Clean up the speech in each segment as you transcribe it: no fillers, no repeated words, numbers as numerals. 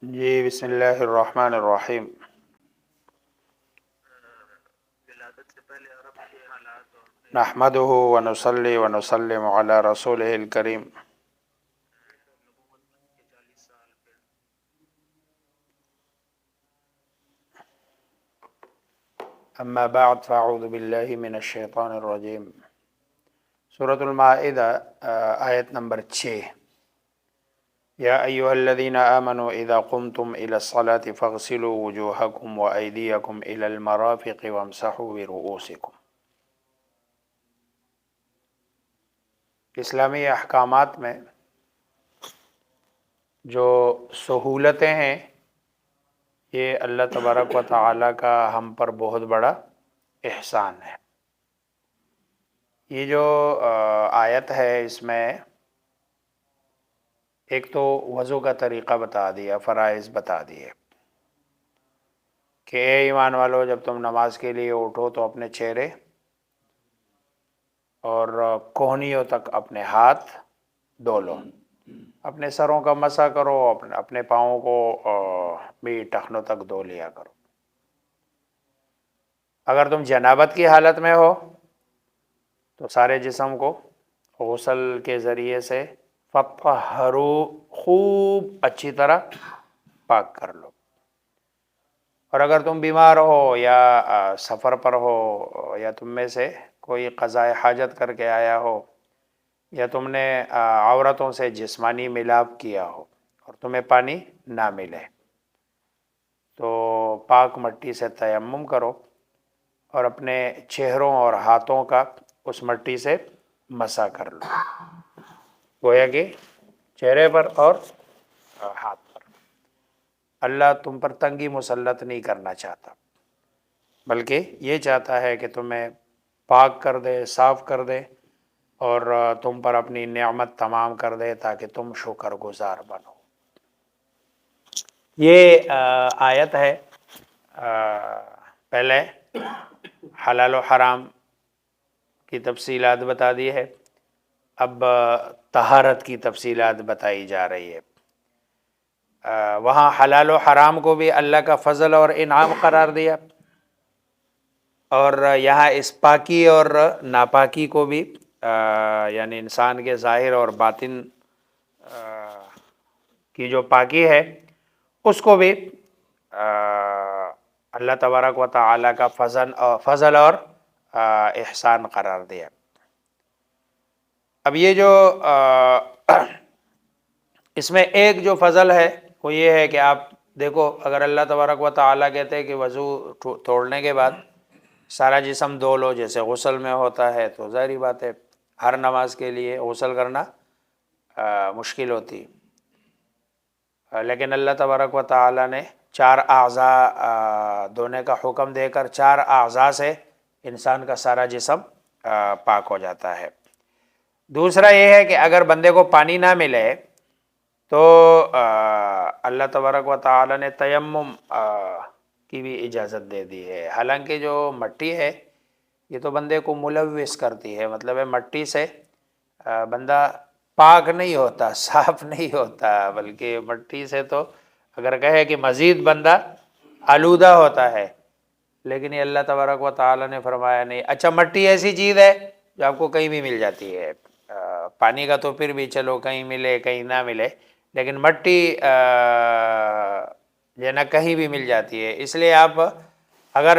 جی بسم اللہ الرحمن الرحیم۔ نحمده ونصلی ونسلم علی رسولہ الکریم۔ اما بعد فاعوذ باللہ من الشیطان الرجیم۔ سورۃ المائدہ آیت نمبر 6۔ یا ایہا الذین آمنوا اذا قمتم الی الصلاة فاغسلوا وجوہکم وایدیکم الی المرافق وامسحوا برؤوسکم۔ اسلامی احکامات میں جو سہولتیں ہیں یہ اللہ تبارک و تعالیٰ کا ہم پر بہت بڑا احسان ہے۔ یہ جو آیت ہے اس میں ایک تو وضو کا طریقہ بتا دیا، فرائض بتا دیے کہ اے ایمان والو جب تم نماز کے لیے اٹھو تو اپنے چہرے اور کوہنیوں تک اپنے ہاتھ دھو لو، اپنے سروں کا مسح کرو، اپنے پاؤں کو بھی ٹخنوں تک دھو لیا کرو۔ اگر تم جنابت کی حالت میں ہو تو سارے جسم کو غسل کے ذریعے سے فطہروا، خوب اچھی طرح پاک کر لو۔ اور اگر تم بیمار ہو یا سفر پر ہو یا تم میں سے کوئی قضاء حاجت کر کے آیا ہو یا تم نے عورتوں سے جسمانی ملاپ کیا ہو اور تمہیں پانی نہ ملے تو پاک مٹی سے تیمم کرو اور اپنے چہروں اور ہاتھوں کا اس مٹی سے مسح کر لو، گویا کہ چہرے پر اور ہاتھ پر۔ اللہ تم پر تنگی مسلط نہیں کرنا چاہتا، بلکہ یہ چاہتا ہے کہ تمہیں پاک کر دے، صاف کر دے اور تم پر اپنی نعمت تمام کر دے تاکہ تم شکر گزار بنو۔ یہ آیت ہے پہلے حلال و حرام کی تفصیلات بتا دی ہے، اب طہارت کی تفصیلات بتائی جا رہی ہے۔ وہاں حلال و حرام کو بھی اللہ کا فضل اور انعام قرار دیا، اور یہاں اس پاکی اور ناپاکی کو بھی یعنی انسان کے ظاہر اور باطن کی جو پاکی ہے اس کو بھی اللہ تبارک و تعالیٰ کا فضل اور احسان قرار دیا۔ اب یہ جو اس میں ایک جو فضل ہے وہ یہ ہے کہ آپ دیکھو، اگر اللہ تبارک و تعالیٰ کہتے ہیں کہ وضو توڑنے کے بعد سارا جسم دھو لو جیسے غسل میں ہوتا ہے، تو ظاہری بات ہے ہر نماز کے لیے غسل کرنا مشکل ہوتی، لیکن اللہ تبارک و تعالیٰ نے 4 اعضاء دھونے کا حکم دے کر 4 اعضاء سے انسان کا سارا جسم پاک ہو جاتا ہے۔ دوسرا یہ ہے کہ اگر بندے کو پانی نہ ملے تو اللہ تبارک و تعالیٰ نے تیمم کی بھی اجازت دے دی ہے۔ حالانکہ جو مٹی ہے یہ تو بندے کو ملوث کرتی ہے، مطلب ہے مٹی سے بندہ پاک نہیں ہوتا، صاف نہیں ہوتا، بلکہ مٹی سے تو اگر کہے کہ مزید بندہ آلودہ ہوتا ہے، لیکن یہ اللہ تبارک و تعالیٰ نے فرمایا نہیں۔ اچھا، مٹی ایسی چیز ہے جو آپ کو کہیں بھی مل جاتی ہے، پانی کا تو پھر بھی چلو کہیں ملے کہیں نہ ملے، لیکن مٹی جو نا کہیں بھی مل جاتی ہے۔ اس لیے آپ اگر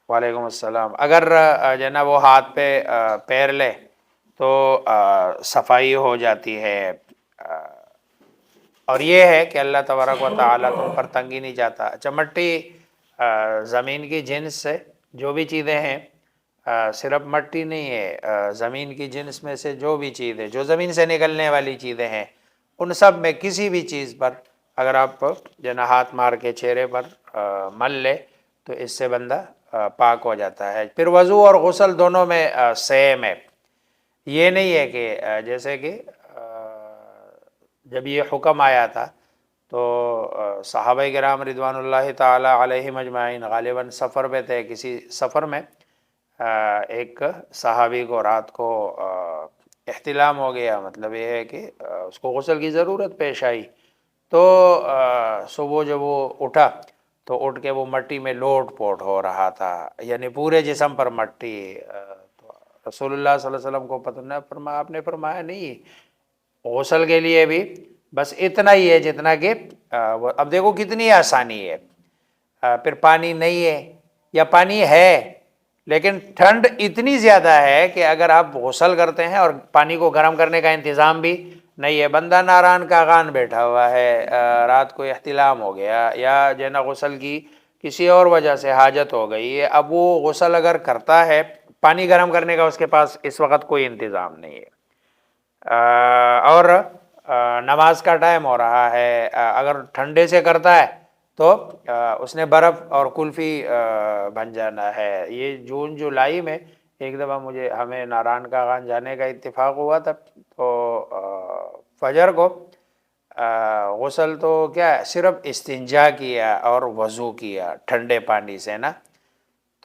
وعلیکم السلام اگر جو نا وہ ہاتھ پہ پیر لے تو صفائی ہو جاتی ہے۔ اور یہ ہے کہ اللہ تبارک و تعالیٰ تم پر تنگی نہیں چاہتا۔ اچھا، مٹی زمین کی جنس سے جو بھی چیزیں ہیں، صرف مٹی نہیں ہے، زمین کی جنس میں سے جو بھی چیز ہے، جو زمین سے نکلنے والی چیزیں ہیں، ان سب میں کسی بھی چیز پر اگر آپ جو نا ہاتھ مار کے چہرے پر مل لے تو اس سے بندہ پاک ہو جاتا ہے۔ پھر وضو اور غسل دونوں میں سیم ہے، یہ نہیں ہے کہ جیسے کہ جب یہ حکم آیا تھا تو صحابہ کرام رضوان اللہ تعالی علیہم اجمعین غالباً سفر میں تھے، کسی سفر میں ایک صحابی کو رات کو احتلام ہو گیا، مطلب یہ ہے کہ اس کو غسل کی ضرورت پیش آئی، تو صبح جب وہ اٹھا تو اٹھ کے وہ مٹی میں لوٹ پوٹ ہو رہا تھا، یعنی پورے جسم پر مٹی۔ تو رسول اللہ صلی اللہ علیہ وسلم کو پتہ نہ فرمایا، آپ نے فرمایا نہیں، غسل کے لیے بھی بس اتنا ہی ہے جتنا کہ اب دیکھو کتنی آسانی ہے۔ پھر پانی نہیں ہے یا پانی ہے لیکن ٹھنڈ اتنی زیادہ ہے کہ اگر آپ غسل کرتے ہیں اور پانی کو گرم کرنے کا انتظام بھی نہیں ہے، بندہ ناران کا غان بیٹھا ہوا ہے، رات کو احتلام ہو گیا یا جو نا غسل کی کسی اور وجہ سے حاجت ہو گئی ہے، اب وہ غسل اگر کرتا ہے، پانی گرم کرنے کا اس کے پاس اس وقت کوئی انتظام نہیں ہے، اور نماز کا ٹائم ہو رہا ہے، اگر ٹھنڈے سے کرتا ہے تو اس نے برف اور کلفی بن جانا ہے۔ یہ جون جولائی میں ایک دفعہ ہمیں ناران کا غان جانے کا اتفاق ہوا تھا، تو فجر کو غسل تو کیا ہے، صرف استنجا کیا اور وضو کیا ٹھنڈے پانی سے نا،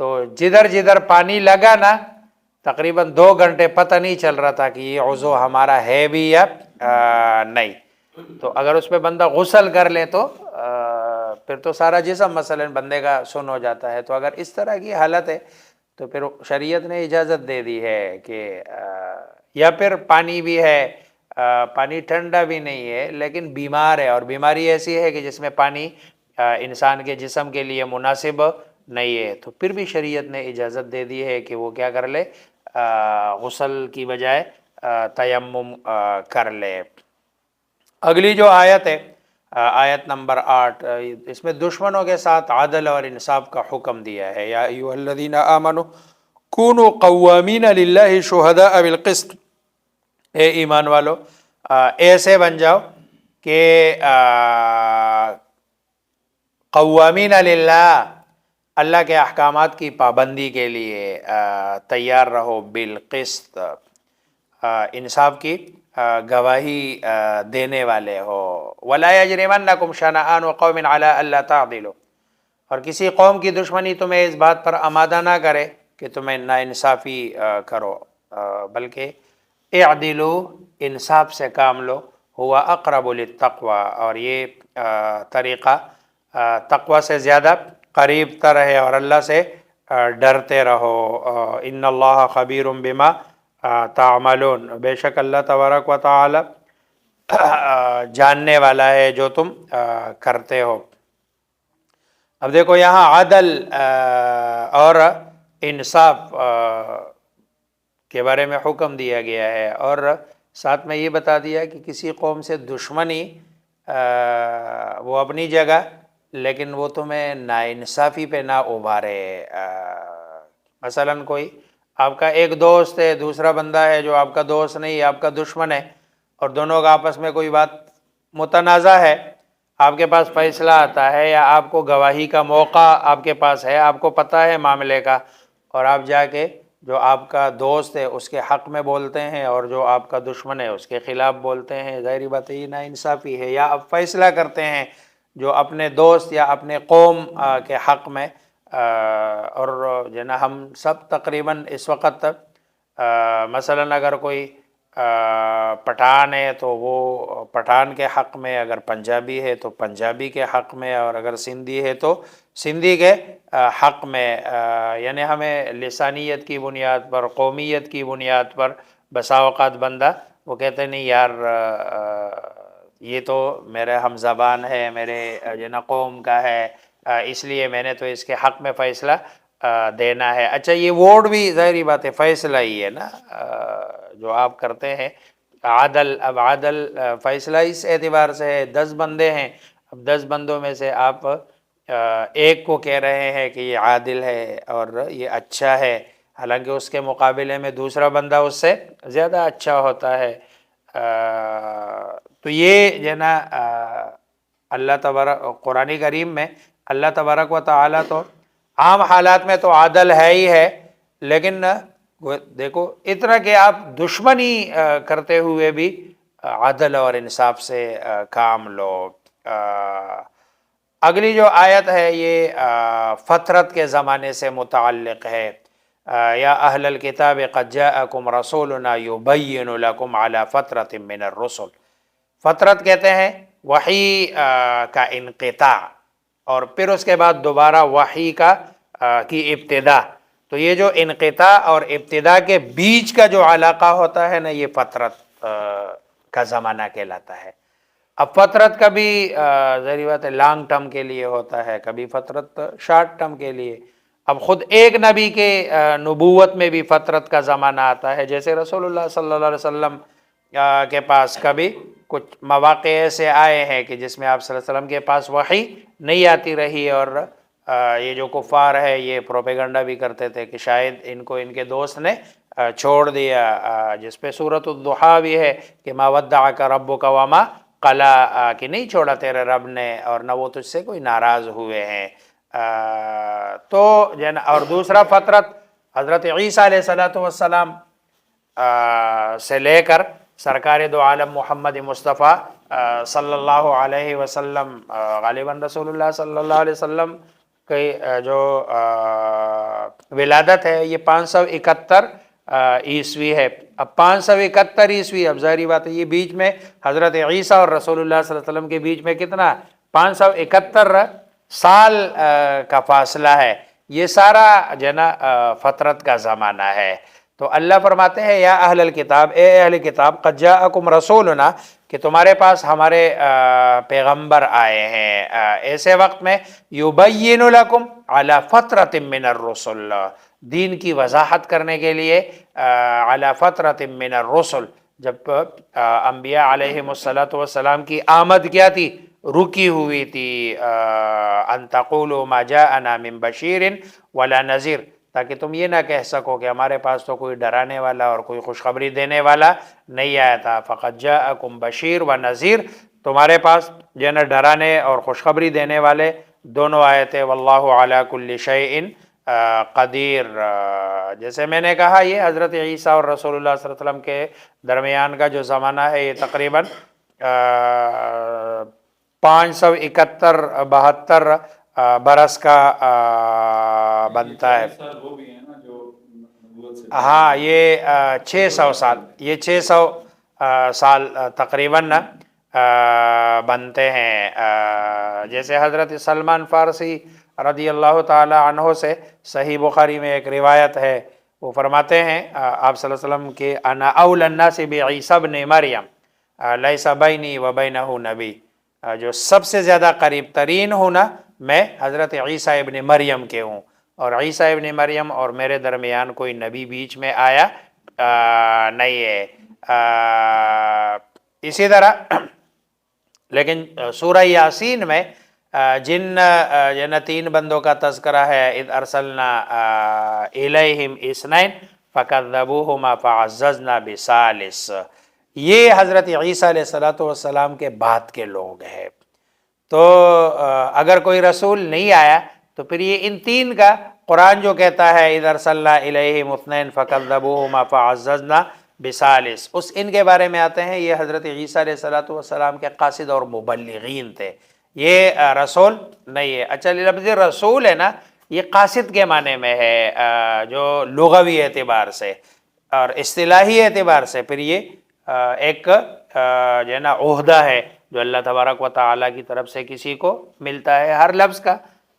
تو جدھر جدھر پانی لگا نا تقریباً 2 گھنٹے پتہ نہیں چل رہا تھا کہ یہ عضو ہمارا ہے بھی یا نہیں۔ تو اگر اس پہ بندہ غسل کر لے تو پھر تو سارا جسم مثلا بندے کا سن ہو جاتا ہے۔ تو اگر اس طرح کی حالت ہے تو پھر شریعت نے اجازت دے دی ہے کہ یا پھر پانی بھی ہے، پانی ٹھنڈا بھی نہیں ہے لیکن بیمار ہے، اور بیماری ایسی ہے کہ جس میں پانی انسان کے جسم کے لیے مناسب نہیں ہے، تو پھر بھی شریعت نے اجازت دے دی ہے کہ وہ کیا کر لے، غسل کی بجائے تیمم کر لے۔ اگلی جو آیت ہے آیت نمبر 8، اس میں دشمنوں کے ساتھ عدل اور انصاف کا حکم دیا ہے۔ یا ایھا الذین آمنوا کونوا قوامین للہ شہداء بالقسط، اے ایمان والو ایسے بن جاؤ کہ قوامین للہ، اللہ کے احکامات کی پابندی کے لیے تیار رہو، بالقسط انصاف کی گواہی دینے والے ہو۔ ولا یجرمنکم شنآن قوم علی الا تعدلوا، اور کسی قوم کی دشمنی تمہیں اس بات پر آمادہ نہ کرے کہ تمہیں ناانصافی کرو، بلکہ اعدلوا، انصاف سے کام لو، ہوا اقرب للتقوی، اور یہ طریقہ تقوی سے زیادہ قریب تر ہے، اور اللہ سے ڈرتے رہو۔ ان اللہ خبیر بما تعملون، بے شک اللہ تبارک و تعالی جاننے والا ہے جو تم کرتے ہو۔ اب دیکھو یہاں عدل اور انصاف کے بارے میں حکم دیا گیا ہے، اور ساتھ میں یہ بتا دیا کہ کسی قوم سے دشمنی وہ اپنی جگہ، لیکن وہ تمہیں ناانصافی پہ نہ ابھارے۔ مثلا کوئی آپ کا ایک دوست ہے، دوسرا بندہ ہے جو آپ کا دوست نہیں، آپ کا دشمن ہے، اور دونوں کا آپس میں کوئی بات متنازع ہے، آپ کے پاس فیصلہ آتا ہے یا آپ کو گواہی کا موقع آپ کے پاس ہے، آپ کو پتہ ہے معاملے کا، اور آپ جا کے جو آپ کا دوست ہے اس کے حق میں بولتے ہیں اور جو آپ کا دشمن ہے اس کے خلاف بولتے ہیں، ظاہری بات ہے یہ ناانصافی ہے۔ یا آپ فیصلہ کرتے ہیں جو اپنے دوست یا اپنے قوم کے حق میں، اور جو نا ہم سب تقریباً اس وقت مثلا اگر کوئی پٹھان ہے تو وہ پٹھان کے حق میں، اگر پنجابی ہے تو پنجابی کے حق میں، اور اگر سندھی ہے تو سندھی کے حق میں، یعنی ہمیں لسانیت کی بنیاد پر، قومیت کی بنیاد پر بسا اوقات بندہ وہ کہتے نہیں یار یہ تو میرے ہم زبان ہے، میرے جو نا قوم کا ہے، اس لیے میں نے تو اس کے حق میں فیصلہ دینا ہے۔ اچھا یہ ووٹ بھی ظاہری بات ہے فیصلہ ہی ہے نا جو آپ کرتے ہیں، عدل، اب عدل فیصلہ اس اعتبار سے ہے 10 بندے ہیں، اب 10 بندوں میں سے آپ ایک کو کہہ رہے ہیں کہ یہ عادل ہے اور یہ اچھا ہے، حالانکہ اس کے مقابلے میں دوسرا بندہ اس سے زیادہ اچھا ہوتا ہے، تو یہ جو نا اللہ تبارک قرآن کریم میں اللہ تبارک و تعالیٰ تو عام حالات میں تو عادل ہے ہی ہے، لیکن دیکھو اتنا کہ آپ دشمنی کرتے ہوئے بھی عدل اور انصاف سے کام لو۔ اگلی جو آیت ہے یہ فطرت کے زمانے سے متعلق ہے۔ یا اہل الکتاب قد جاءکم رسولنا یبین لکم علی فترۃ من الرسل، فطرت کہتے ہیں وحی کا انقطاع اور پھر اس کے بعد دوبارہ وحی کی ابتدا. تو یہ جو انقطاع اور ابتدا کے بیچ کا جو علاقہ ہوتا ہے نا یہ فترت کا زمانہ کہلاتا ہے. اب فترت کبھی ظاہری بات ہے لانگ ٹرم کے لیے ہوتا ہے، کبھی فترت شارٹ ٹرم کے لیے. اب خود ایک نبی کے نبوت میں بھی فترت کا زمانہ آتا ہے، جیسے رسول اللہ صلی اللہ علیہ وسلم کے پاس کبھی کچھ مواقع ایسے آئے ہیں کہ جس میں آپ صلی اللہ علیہ وسلم کے پاس وحی نہیں آتی رہی، اور یہ جو کفار ہے یہ پروپیگنڈا بھی کرتے تھے کہ شاید ان کو ان کے دوست نے چھوڑ دیا، جس پہ سورۃ الضحیٰ بھی ہے کہ ما ودعک ربک وما قلا، کہ نہیں چھوڑا تیرے رب نے اور نہ وہ تجھ سے کوئی ناراض ہوئے ہیں. تو اور دوسرا فترت حضرت عیسیٰ علیہ السلام سے لے کر سرکار دو عالم محمد مصطفیٰ صلی اللہ علیہ وسلم، غالباً رسول اللہ صلی اللہ علیہ وسلم کی جو ولادت ہے یہ 571 عیسوی ہے. اب 571 عیسوی، اب ظاہری بات ہے یہ بیچ میں حضرت عیسیٰ اور رسول اللہ صلی اللہ علیہ وسلم کے بیچ میں کتنا 571 سال کا فاصلہ ہے. یہ سارا جو ہے نا فترت کا زمانہ ہے. تو اللہ فرماتے ہیں یا اہل الکتاب، اے اہل کتاب، قد جاءکم رسولنا، کہ تمہارے پاس ہمارے پیغمبر آئے ہیں ایسے وقت میں یبین لکم علی فترۃ من الرسل، دین کی وضاحت کرنے کے لیے علی فترۃ من الرسل، جب انبیاء علیہم السلام کی آمد کیا تھی، رکی ہوئی تھی. ان تقولوا ما جاءنا من بشیر ولا نذیر، تاکہ تم یہ نہ کہہ سکو کہ ہمارے پاس تو کوئی ڈرانے والا اور کوئی خوشخبری دینے والا نہیں آیا تھا. فقد جاءکم بشیر و نذیر، تمہارے پاس جو ہے نا ڈرانے اور خوشخبری دینے والے دونوں آئے تھے. واللہ علی کل شیء قدیر. جیسے میں نے کہا یہ حضرت عیسیٰ اور رسول اللہ صلی اللہ علیہ وسلم کے درمیان کا جو زمانہ ہے یہ تقریباً 571-72 برس کا بنتا ہے. ہاں یہ 600 سال، یہ 600 سال تقریباً بنتے ہیں. جیسے حضرت سلمان فارسی رضی اللہ تعالی عنہ سے صحیح بخاری میں ایک روایت ہے، وہ فرماتے ہیں آپ صلی اللہ علیہ وسلم کہ انا اولی الناس بعیسی ابن مریم لیس بینی و بینہ نبی، جو سب سے زیادہ قریب ترین ہوں نا میں حضرت عیسیٰ ابن مریم کے ہوں، اور عیسیٰ ابن مریم اور میرے درمیان کوئی نبی بیچ میں آیا نہیں ہے. اسی طرح لیکن سورہ یاسین میں جن 3 بندوں کا تذکرہ ہے، اذ ارسلنا الیہم اثنین فکذبوہما فعززنا بثالث، یہ حضرت عیسیٰ علیہ السلام کے بعد کے لوگ ہیں. تو اگر کوئی رسول نہیں آیا تو پھر یہ ان 3 کا قرآن جو کہتا ہے اذ ارسلنا الیہم اثنین فکذبوہما فعززنا بثالث، اس ان کے بارے میں آتے ہیں یہ حضرت عیسیٰ علیہ السلام کے قاصد اور مبلغین تھے، یہ رسول نہیں ہے. اچھا لفظ رسول ہے نا یہ قاصد کے معنی میں ہے جو لغوی اعتبار سے، اور اصطلاحی اعتبار سے پھر یہ ایک جو ہے نا عہدہ ہے جو اللہ تبارک و تعالیٰ کی طرف سے کسی کو ملتا ہے. ہر لفظ کا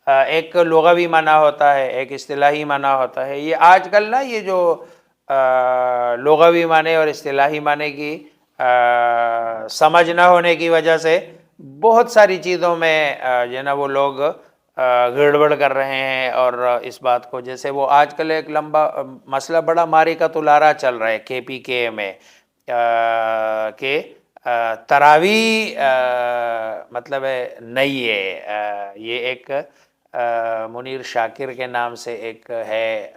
ایک لغوی معنی ہوتا ہے، ایک اصطلاحی معنی ہوتا ہے. یہ آج کل نا یہ جو لغوی معنی اور اصطلاحی معنی کی سمجھ نہ ہونے کی وجہ سے بہت ساری چیزوں میں جو ہے نا وہ لوگ گڑبڑ کر رہے ہیں. اور اس بات کو جیسے وہ آج کل ایک لمبا مسئلہ بڑا ماری کا تلارا چل رہا ہے KPK میں کہ تراویح مطلب نہیں ہے. یہ ایک منیر شاکر کے نام سے ایک ہے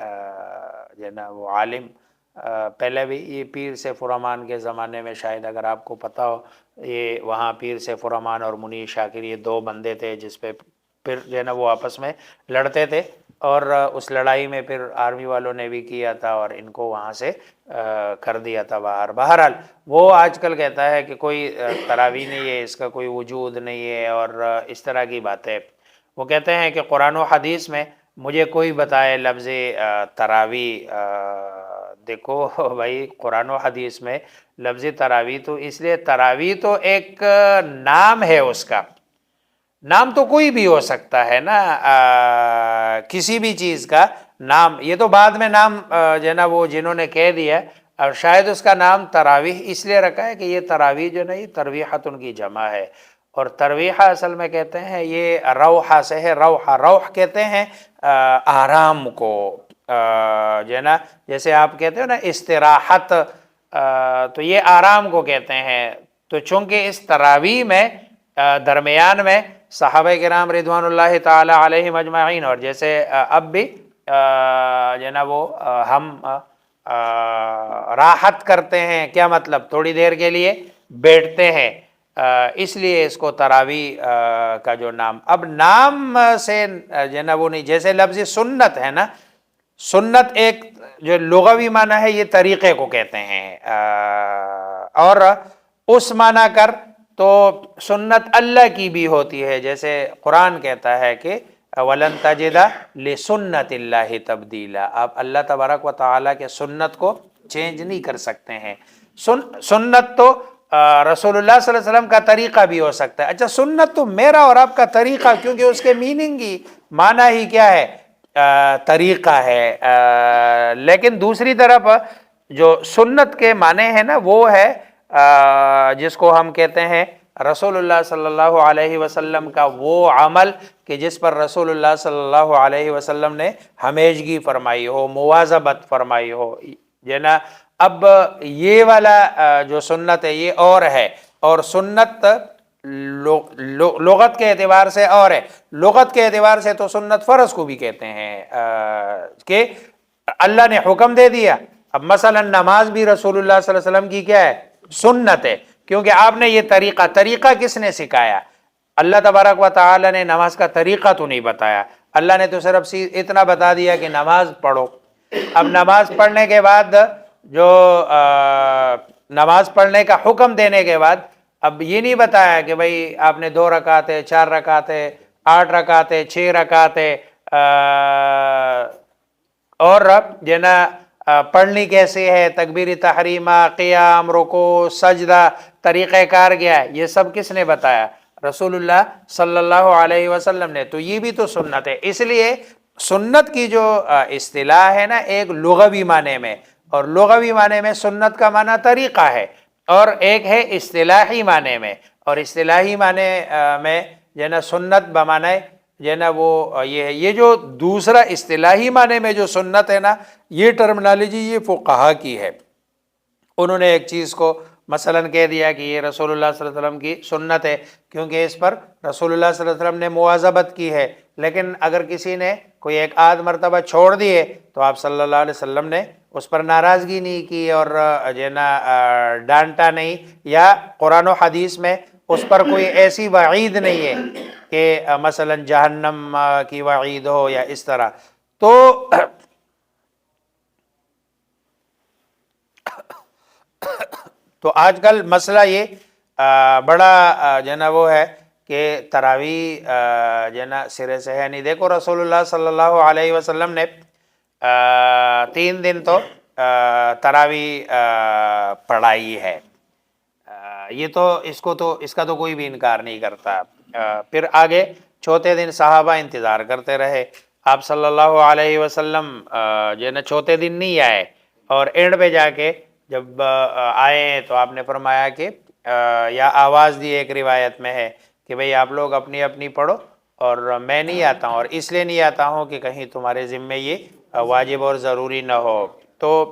جو ہے نا وہ عالم، پہلے بھی یہ پیر سیف الرحمان کے زمانے میں شاید اگر آپ کو پتہ ہو، یہ وہاں پیر سیف الرحمان اور منیر شاکر یہ 2 بندے تھے جس پہ پھر جو ہے نا وہ آپس میں لڑتے تھے، اور اس لڑائی میں پھر آرمی والوں نے بھی کیا تھا اور ان کو وہاں سے کر دیا تھا باہر. بہرحال وہ آج کل کہتا ہے کہ کوئی تراویح نہیں ہے، اس کا کوئی وجود نہیں ہے اور اس طرح کی باتیں. وہ کہتے ہیں کہ قرآن و حدیث میں مجھے کوئی بتائے لفظ تراویح. دیکھو بھائی قرآن و حدیث میں لفظ تراویح تو اس لیے تراویح تو ایک نام ہے اس کا، نام تو کوئی بھی ہو سکتا ہے نا، کسی بھی چیز کا نام، یہ تو بعد میں نام جو ہے نا وہ جنہوں نے کہہ دیا، اور شاید اس کا نام تراویح اس لیے رکھا ہے کہ یہ تراویح جو ہے نا یہ ترویحۃ کی جمع ہے، اور ترویحہ اصل میں کہتے ہیں یہ روحہ سے ہے، روحہ، روح کہتے ہیں آرام کو، جو ہے نا جیسے آپ کہتے ہو نا استراحت، تو یہ آرام کو کہتے ہیں، تو چونکہ اس تراویح میں درمیان میں صحابہ کرام رضوان اللہ تعالی علیہم اجمعین، اور جیسے اب بھی جو ہے نا وہ ہم راحت کرتے ہیں، کیا مطلب تھوڑی دیر کے لیے بیٹھتے ہیں، اس لیے اس کو تراویح کا جو نام، اب نام سے جو ہے نا وہ نہیں، جیسے لفظ سنت ہے نا، سنت ایک جو لغوی معنی ہے یہ طریقے کو کہتے ہیں، اور اس معنی کر تو سنت اللہ کی بھی ہوتی ہے، جیسے قرآن کہتا ہے کہ وَلَن تَجِدَ لِسُنَّتِ اللَّهِ تَبْدِيلًا، آپ اللہ تبارک و تعالیٰ کے سنت کو چینج نہیں کر سکتے ہیں، سنت تو رسول اللہ صلی اللہ علیہ وسلم کا طریقہ بھی ہو سکتا ہے، اچھا سنت تو میرا اور آپ کا طریقہ، کیونکہ اس کے میننگ ہی معنی ہی کیا ہے، طریقہ ہے، لیکن دوسری طرف جو سنت کے معنی ہے نا وہ ہے جس کو ہم کہتے ہیں رسول اللہ صلی اللہ علیہ وسلم کا وہ عمل کہ جس پر رسول اللہ صلی اللہ علیہ وسلم نے ہمیشگی فرمائی ہو، مواظبت فرمائی ہو، یہ نا اب یہ والا جو سنت ہے یہ اور ہے، اور سنت لغت کے اعتبار سے اور ہے، لغت کے اعتبار سے تو سنت فرض کو بھی کہتے ہیں کہ اللہ نے حکم دے دیا، اب مثلا نماز بھی رسول اللہ صلی اللہ علیہ وسلم کی کیا ہے، سنت ہے، کیونکہ آپ نے یہ طریقہ کس نے سکھایا، اللہ تبارک و تعالی نے نماز کا طریقہ تو نہیں بتایا، اللہ نے تو صرف اتنا بتا دیا کہ نماز پڑھو، اب نماز پڑھنے کے بعد جو نماز پڑھنے کا حکم دینے کے بعد اب یہ نہیں بتایا کہ بھائی آپ نے 2 رکعتیں 4 رکعتیں 8 رکعتیں 6 رکعتیں اور جو ہے نا پڑھنی کیسے ہے، تکبیر تحریمہ، قیام، رکوع، سجدہ، طریقہ کار کیا ہے، یہ سب کس نے بتایا، رسول اللہ صلی اللہ علیہ وسلم نے، تو یہ بھی تو سنت ہے، اس لیے سنت کی جو اصطلاح ہے نا ایک لغوی معنی میں، اور لغوی معنی میں سنت کا معنی طریقہ ہے، اور ایک ہے اصطلاحی معنی میں، اور اصطلاحی معنی میں جو ہے نا سنت بمعنی جو ہے نا وہ یہ ہے، یہ جو دوسرا اصطلاحی معنی میں جو سنت ہے نا یہ ٹرمنالوجی یہ فقہا کی ہے، انہوں نے ایک چیز کو مثلا کہہ دیا کہ یہ رسول اللہ صلی اللہ علیہ وسلم کی سنت ہے کیونکہ اس پر رسول اللہ صلی اللہ علیہ وسلم نے مواظبت کی ہے، لیکن اگر کسی نے کوئی ایک آدھ مرتبہ چھوڑ دیے تو آپ صلی اللہ علیہ وسلم نے اس پر ناراضگی نہیں کی اور جو ہے نا ڈانٹا نہیں، یا قرآن و حدیث میں اس پر کوئی ایسی وعید نہیں ہے کہ مثلا جہنم کی وعید ہو یا اس طرح، تو آج کل مسئلہ یہ بڑا جو ہے نا وہ ہے کہ تراویح جو ہے نا سرے سے ہے نہیں، دیکھو رسول اللہ صلی اللہ علیہ وسلم نے 3 دن تو تراویح پڑھائی ہے، یہ تو اس کا تو کوئی بھی انکار نہیں کرتا، پھر آگے چوتھے دن صحابہ انتظار کرتے رہے، آپ صلی اللہ علیہ وسلم جو ہے نا چوتھے دن نہیں آئے، اور اینڈ پہ جا کے جب آئے تو آپ نے فرمایا کہ یا آواز دی، ایک روایت میں ہے کہ بھئی آپ لوگ اپنی اپنی پڑھو اور میں نہیں آتا ہوں، اور اس لیے نہیں آتا ہوں کہ کہیں تمہارے ذمے یہ واجب اور ضروری نہ ہو، تو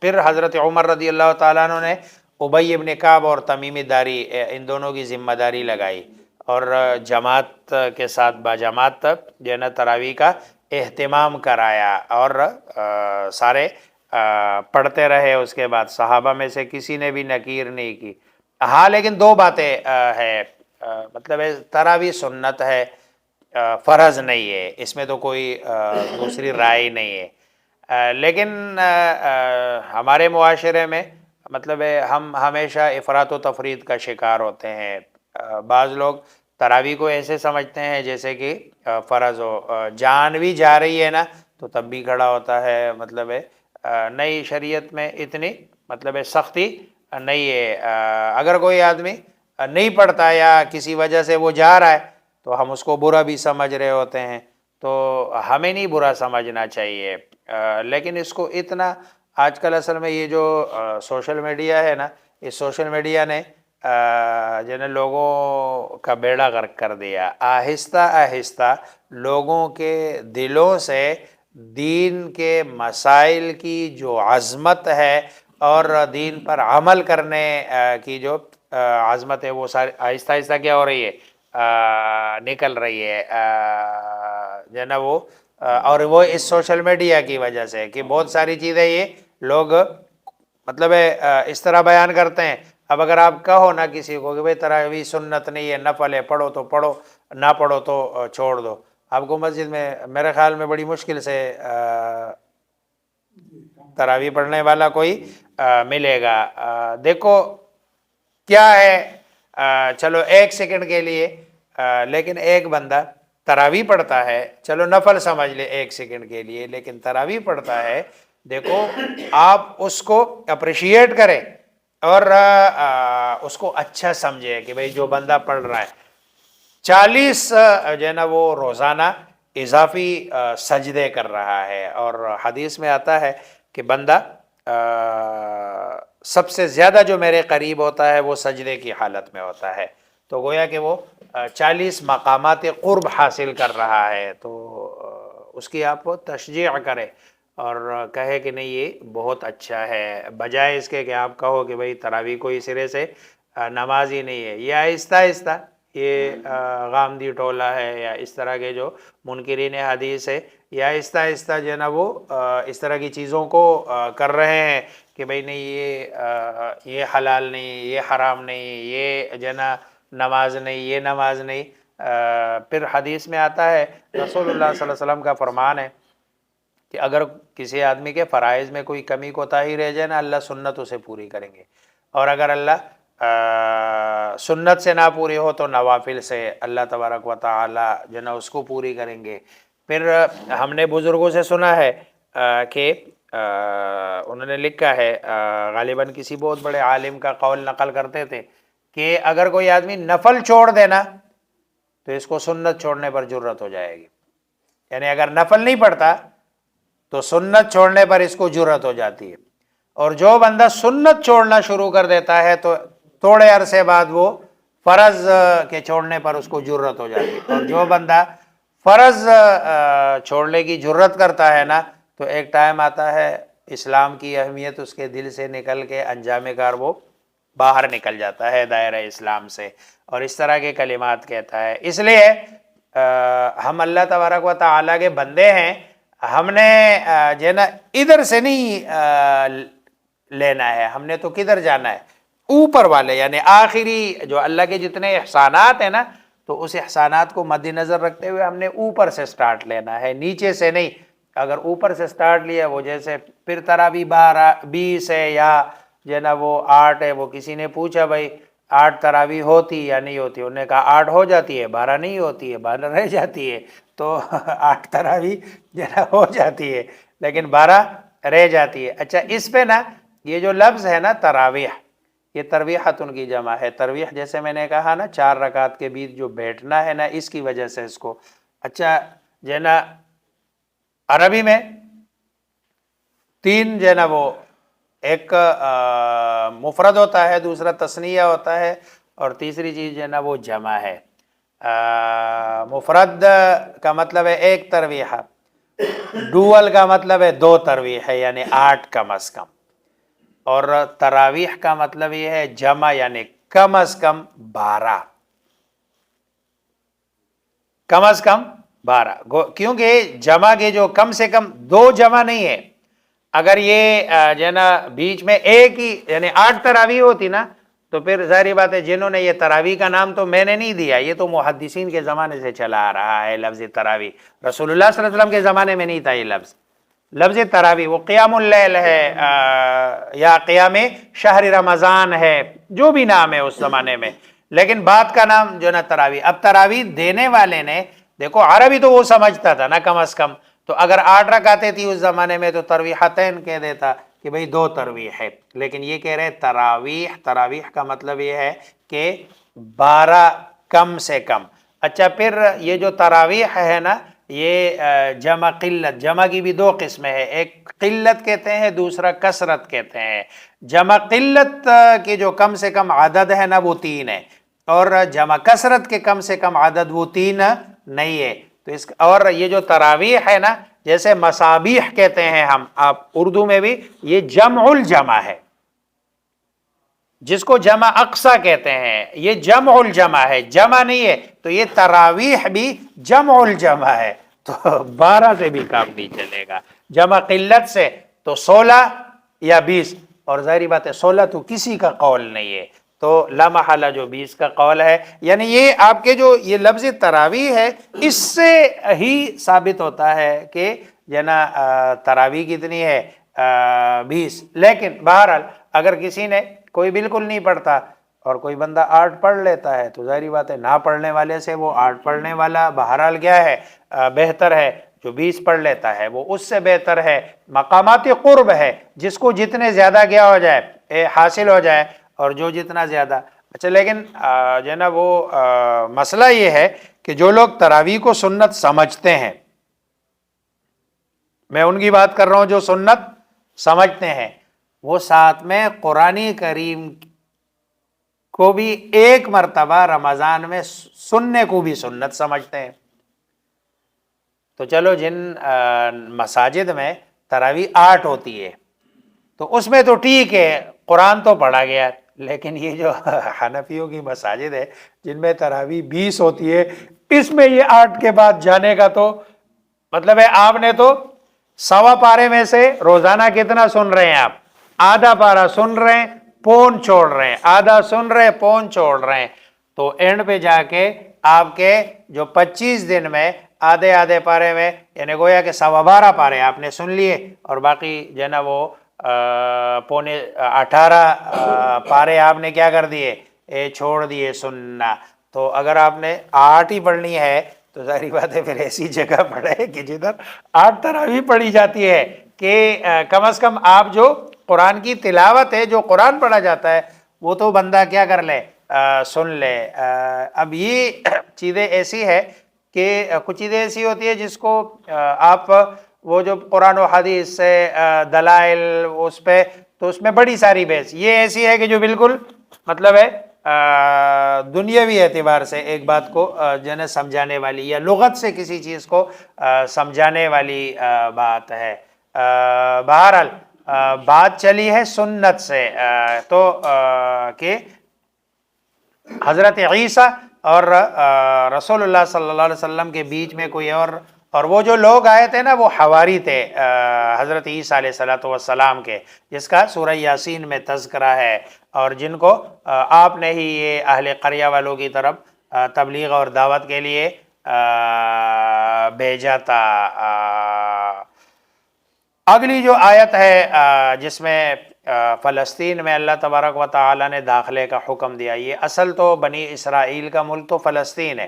پھر حضرت عمر رضی اللہ تعالیٰ عنہ نے ابی ابن کعب اور تمیم داری ان دونوں کی ذمہ داری لگائی، اور جماعت کے ساتھ باجماعت جو ہے نا تراویح کا اہتمام کرایا، اور سارے پڑھتے رہے، اس کے بعد صحابہ میں سے کسی نے بھی نکیر نہیں کی، ہاں لیکن 2 باتیں ہے، مطلب تراویح سنت ہے، فرض نہیں ہے، اس میں تو کوئی دوسری رائے نہیں ہے، لیکن ہمارے معاشرے میں مطلب ہم ہمیشہ افراط و تفرید کا شکار ہوتے ہیں، بعض لوگ تراویح کو ایسے سمجھتے ہیں جیسے کہ فرض ہو، جان بھی جا رہی ہے نا تو تب بھی کھڑا ہوتا ہے، مطلب نئی شریعت میں اتنی مطلب ہے سختی نہیں ہے. اگر کوئی آدمی نہیں پڑھتا یا کسی وجہ سے وہ جا رہا ہے تو ہم اس کو برا بھی سمجھ رہے ہوتے ہیں، تو ہمیں نہیں برا سمجھنا چاہیے. لیکن اس کو اتنا آج کل اصل میں یہ جو سوشل میڈیا ہے نا، اس سوشل میڈیا نے جو لوگوں کا بیڑا غرق کر دیا. آہستہ آہستہ لوگوں کے دلوں سے دین کے مسائل کی جو عظمت ہے اور دین پر عمل کرنے کی جو عظمت ہے وہ ساری آہستہ آہستہ کیا ہو رہی ہے، نکل رہی ہے جو ہے نا وہ. اور وہ اس سوشل میڈیا کی وجہ سے کہ بہت ساری چیزیں یہ لوگ مطلب ہے اس طرح بیان کرتے ہیں. اب اگر آپ کہو نا کسی کو کہ بھئی تراویح سنت نہیں ہے، نفل ہے، پڑھو تو پڑھو، نہ پڑھو تو چھوڑ دو، آپ کو مسجد میں میرے خیال میں بڑی مشکل سے تراویح پڑھنے والا کوئی ملے گا. دیکھو کیا ہے، چلو ایک سیکنڈ کے لیے لیکن ایک بندہ تراویح پڑھتا ہے، چلو نفل سمجھ لے ایک سیکنڈ کے لیے، لیکن تراویح پڑھتا ہے، دیکھو آپ اس کو اپریشیٹ کریں اور اس کو اچھا سمجھے کہ بھئی جو بندہ پڑھ رہا ہے 40 جو ہے نا وہ روزانہ اضافی سجدے کر رہا ہے. اور حدیث میں آتا ہے کہ بندہ سب سے زیادہ جو میرے قریب ہوتا ہے وہ سجدے کی حالت میں ہوتا ہے. تو گویا کہ وہ 40 مقامات قرب حاصل کر رہا ہے. تو اس کی آپ تشجیع کرے اور کہے کہ نہیں یہ بہت اچھا ہے، بجائے اس کے کہ آپ کہو کہ بھئی تراویح کوئی سرے سے نماز ہی نہیں ہے. یہ آہستہ آہستہ یہ غامدی ٹولہ ہے یا اس طرح کے جو منکرین حدیث ہے، یہ آہستہ آہستہ جو ہے نا وہ اس طرح کی چیزوں کو کر رہے ہیں کہ بھئی نہیں یہ حلال نہیں، یہ حرام نہیں، یہ جو ہے نا نماز نہیں، یہ نماز نہیں. پھر حدیث میں آتا ہے رسول اللہ صلی اللہ علیہ وسلم کا فرمان ہے کہ اگر کسی آدمی کے فرائض میں کوئی کمی کوتاہی رہ جائے نا، اللہ سنت اسے پوری کریں گے. اور اگر اللہ سنت سے نہ پوری ہو تو نوافل سے اللہ تبارک و تعالی جو نا اس کو پوری کریں گے. پھر ہم نے بزرگوں سے سنا ہے کہ انہوں نے لکھا ہے، غالباً کسی بہت بڑے عالم کا قول نقل کرتے تھے کہ اگر کوئی آدمی نفل چھوڑ دینا تو اس کو سنت چھوڑنے پر جرت ہو جائے گی. یعنی اگر نفل نہیں پڑھتا تو سنت چھوڑنے پر اس کو جرت ہو جاتی ہے. اور جو بندہ سنت چھوڑنا شروع کر دیتا ہے تو تھوڑے عرصے بعد وہ فرض کے چھوڑنے پر اس کو جرت ہو جاتی ہے. اور جو بندہ فرض چھوڑنے کی جرت کرتا ہے نا تو ایک ٹائم آتا ہے اسلام کی اہمیت اس کے دل سے نکل کے انجام کار وہ باہر نکل جاتا ہے دائرہ اسلام سے، اور اس طرح کے کلمات کہتا ہے. اس لیے ہم اللہ تبارک و تعالیٰ کے بندے ہیں، ہم نے جو ہے نا ادھر سے نہیں لینا ہے، ہم نے تو کدھر جانا ہے، اوپر والے یعنی آخری جو اللہ کے جتنے احسانات ہیں نا، تو اس احسانات کو مد نظر رکھتے ہوئے ہم نے اوپر سے سٹارٹ لینا ہے، نیچے سے نہیں. اگر اوپر سے سٹارٹ لیا، وہ جیسے پھر تراویح 20 ہے یا جو ہے نا وہ 8 ہے، وہ کسی نے پوچھا بھائی 8 تراویح ہوتی یا نہیں ہوتی، انہوں نے کہا 8 ہو جاتی ہے، 12 نہیں ہوتی ہے، 12 رہ جاتی ہے. تو 8 تراویح جو ہے نا ہو جاتی ہے لیکن 12 رہ جاتی ہے. اچھا اس پہ نا یہ جو لفظ ہے نا تراویح، یہ ترویحت ان کی جمع ہے. ترویح جیسے میں نے کہا نا 4 رکعت کے بیچ جو بیٹھنا ہے نا، اس کی وجہ سے اس کو اچھا جو ہے نا عربی میں 3 جو ہے نا وہ ایک مفرد ہوتا ہے، دوسرا تثنیہ ہوتا ہے، اور تیسری چیز جو ہے نا وہ جمع ہے. مفرد کا مطلب ہے 1 ترویح، ڈوول کا مطلب ہے 2 ترویح ہے یعنی 8 کم از کم، اور تراویح کا مطلب یہ ہے جمع یعنی کم از کم 12، کم از کم 12. کیونکہ جمع کے جو کم سے کم 2 جمع نہیں ہے. اگر یہ جو ہے نا بیچ میں ایک ہی یعنی 8 تراویح ہوتی نا تو پھر ظاہری بات ہے جنہوں نے یہ تراویح کا نام تو میں نے نہیں دیا، یہ تو محدثین کے زمانے سے چلا آ رہا ہے لفظ تراویح. رسول اللہ صلی اللہ علیہ وسلم کے زمانے میں نہیں تھا یہ لفظ تراویح. وہ قیام اللیل ہے یا قیام شہر رمضان ہے، جو بھی نام ہے اس زمانے میں، لیکن بات کا نام جو نا تراویح. اب تراویح دینے والے نے دیکھو عربی تو وہ سمجھتا تھا نا کم از کم، تو اگر 8 رکعتیں تھی اس زمانے میں تو ترویحتین کہہ دیتا، کہ بھئی 2 تراویح ہے، لیکن یہ کہہ رہے تراویح، تراویح کا مطلب یہ ہے کہ 12 کم سے کم۔ اچھا پھر یہ جو تراویح ہے نا، یہ جمع قلت، جمع کی بھی 2 قسمیں ہیں، ایک قلت کہتے ہیں، دوسرا کثرت کہتے ہیں۔ جمع قلت کی جو کم سے کم عدد ہے نا وہ 3 ہے، اور جمع کثرت کے کم سے کم عدد وہ 3 نہیں ہے۔ تو اور یہ جو تراویح ہے نا، جیسے مصابیح کہتے ہیں ہم، آپ اردو میں بھی، یہ جمع الجمع ہے، جس کو جمع اقصا کہتے ہیں، یہ جمع الجمع ہے، جمع نہیں ہے۔ تو یہ تراویح بھی جمع الجمع ہے، تو 12 سے بھی کام نہیں چلے گا، جمع قلت سے تو 16 یا 20، اور ظاہری بات ہے 16 تو کسی کا قول نہیں ہے، تو لا محالہ جو 20 کا قول ہے، یعنی یہ آپ کے جو یہ لفظ تراویح ہے، اس سے ہی ثابت ہوتا ہے کہ جنا تراویح کتنی ہے، 20۔ لیکن بہرحال اگر کسی نے کوئی بالکل نہیں پڑھتا اور کوئی بندہ 8 پڑھ لیتا ہے، تو ظاہری بات ہے نہ پڑھنے والے سے وہ 8 پڑھنے والا بہرحال کیا ہے، بہتر ہے۔ جو 20 پڑھ لیتا ہے وہ اس سے بہتر ہے، مقامات قرب ہے، جس کو جتنے زیادہ کیا ہو جائے، حاصل ہو جائے، اور جو جتنا زیادہ۔ اچھا لیکن جو ہے نا وہ مسئلہ یہ ہے کہ جو لوگ تراویح کو سنت سمجھتے ہیں، میں ان کی بات کر رہا ہوں جو سنت سمجھتے ہیں، وہ ساتھ میں قرآن کریم کو بھی ایک مرتبہ رمضان میں سننے کو بھی سنت سمجھتے ہیں۔ تو چلو جن مساجد میں تراویح 8 ہوتی ہے تو اس میں تو ٹھیک ہے، قرآن تو پڑھا گیا، لیکن یہ جو حنفیوں کی مساجد ہے جن میں تراویح 20 ہوتی ہے، اس میں یہ 8 کے بعد جانے کا تو مطلب ہے آپ نے تو 1.25 پارے میں سے روزانہ کتنا سن رہے ہیں، آپ آدھا پارا سن رہے ہیں، پون چھوڑ رہے ہیں، آدھا سن رہے ہیں، پون چھوڑ رہے ہیں، تو اینڈ پہ جا کے آپ کے جو 25 دن میں آدھے آدھے پارے میں، یعنی گویا کہ 12.25 پارے آپ نے سن لیے، اور باقی جو ہے نا وہ 18 پارے آپ نے کیا کر دیے، چھوڑ دیے سننا۔ تو اگر آپ نے 8 ہی پڑھنی ہے تو ظاہری بات ہے پھر ایسی جگہ پڑھے کہ جدھر 8 تراویح پڑھی جاتی ہے، کہ کم از کم آپ جو قرآن کی تلاوت ہے، جو قرآن پڑھا جاتا ہے، وہ تو بندہ کیا کر لے، سن لے۔ اب یہ چیزیں ایسی ہے کہ کچھ چیزیں ایسی ہوتی ہے جس کو آپ وہ جو قرآن و حدیث سے دلائل اس پہ، تو اس میں بڑی ساری بحث یہ ایسی ہے کہ جو بالکل مطلب ہے دنیاوی اعتبار سے ایک بات کو جو ہے سمجھانے والی، یا لغت سے کسی چیز کو سمجھانے والی بات ہے۔ بہرحال بات چلی ہے سنت سے، تو کہ حضرت عیسیٰ اور رسول اللہ صلی اللہ علیہ وسلم کے بیچ میں کوئی اور وہ جو لوگ آئے تھے نا وہ حواری تھے حضرت عیسیٰ علیہ السلام کے، جس کا سورہ یاسین میں تذکرہ ہے، اور جن کو آپ نے ہی یہ اہل قریہ والوں کی طرف تبلیغ اور دعوت کے لیے بھیجا تھا۔ اگلی جو آیت ہے جس میں فلسطین میں اللہ تبارک و تعالی نے داخلے کا حکم دیا، یہ اصل تو بنی اسرائیل کا ملک تو فلسطین ہے،